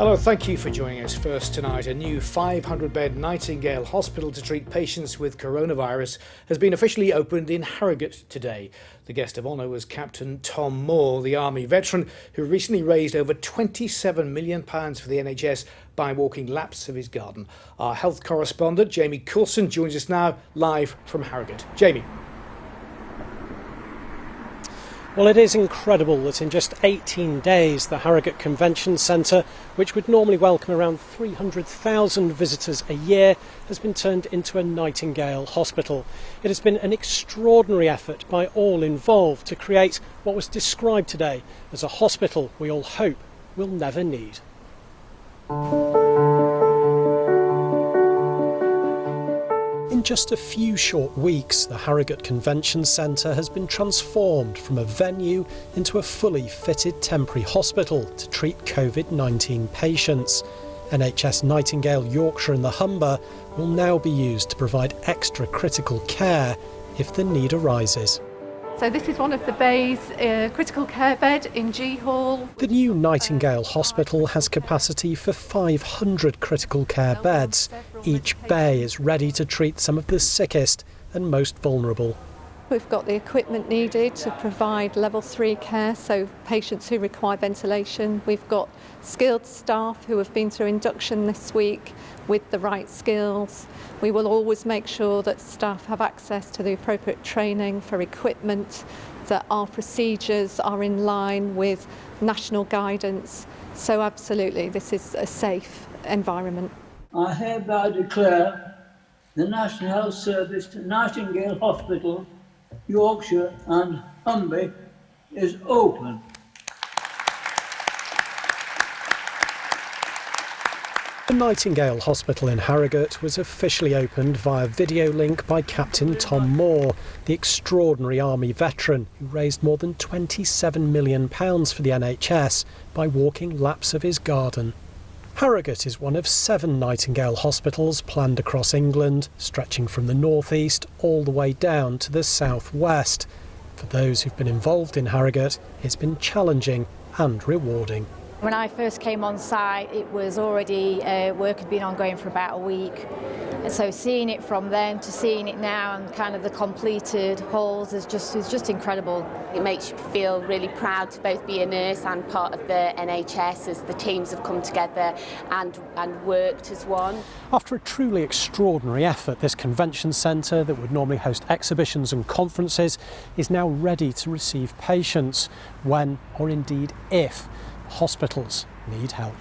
Hello, thank you for joining us. First tonight, a new 500-bed Nightingale hospital to treat patients with coronavirus has been officially opened in Harrogate today. The guest of honour was Captain Tom Moore, the Army veteran who recently raised over £27 million for the NHS by walking laps of his garden. Our health correspondent, Jamie Coulson, joins us now live from Harrogate. Jamie. Well, it is incredible that in just 18 days the Harrogate Convention Centre, which would normally welcome around 300,000 visitors a year, has been turned into a Nightingale hospital. It has been an extraordinary effort by all involved to create what was described today as a hospital we all hope we'll never need. In just a few short weeks, the Harrogate Convention Centre has been transformed from a venue into a fully fitted temporary hospital to treat COVID-19 patients. NHS Nightingale, Yorkshire and the Humber will now be used to provide extra critical care if the need arises. So this is one of the bays, critical care bed in G Hall. The new Nightingale Hospital has capacity for 500 critical care beds. Each bay is ready to treat some of the sickest and most vulnerable. We've got the equipment needed to provide level 3 care, so patients who require ventilation. We've got skilled staff who have been through induction this week with the right skills. We will always make sure that staff have access to the appropriate training for equipment, that our procedures are in line with national guidance. So absolutely, this is a safe environment. I hereby declare the National Health Service to Nightingale Hospital, Yorkshire and Humber is open. The Nightingale Hospital in Harrogate was officially opened via video link by Captain Tom Moore, the extraordinary Army veteran who raised more than £27 million for the NHS by walking laps of his garden. Harrogate is one of 7 Nightingale hospitals planned across England, stretching from the northeast all the way down to the southwest. For those who've been involved in Harrogate, it's been challenging and rewarding. When I first came on site, it was already, work had been ongoing for about a week. And so seeing it from then to seeing it now and kind of the completed halls is just incredible. It makes you feel really proud to both be a nurse and part of the NHS as the teams have come together and worked as one. After a truly extraordinary effort, this convention centre that would normally host exhibitions and conferences is now ready to receive patients when, or indeed if, hospitals need help.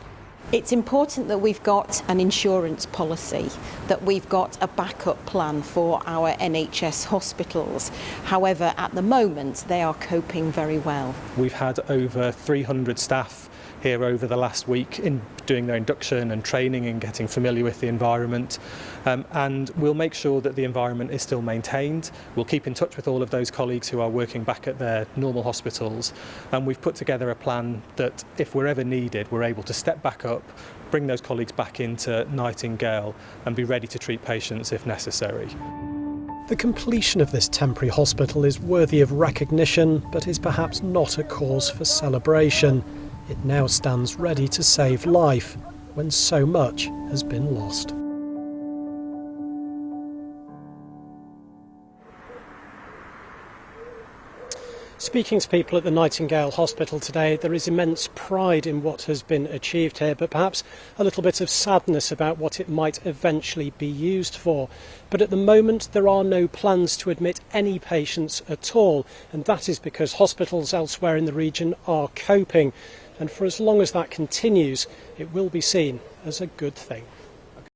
It's important that we've got an insurance policy, that we've got a backup plan for our NHS hospitals. However, at the moment, they are coping very well. We've had over 300 staff here over the last week in doing their induction and training and getting familiar with the environment, and we'll make sure that the environment is still maintained. We'll keep in touch with all of those colleagues who are working back at their normal hospitals, and we've put together a plan that if we're ever needed, we're able to step back up, bring those colleagues back into Nightingale and be ready to treat patients if necessary. The completion of this temporary hospital is worthy of recognition, but is perhaps not a cause for celebration. It now stands ready to save life when so much has been lost. Speaking to people at the Nightingale Hospital today, there is immense pride in what has been achieved here, but perhaps a little bit of sadness about what it might eventually be used for. But at the moment, there are no plans to admit any patients at all, and that is because hospitals elsewhere in the region are coping. And for as long as that continues, it will be seen as a good thing.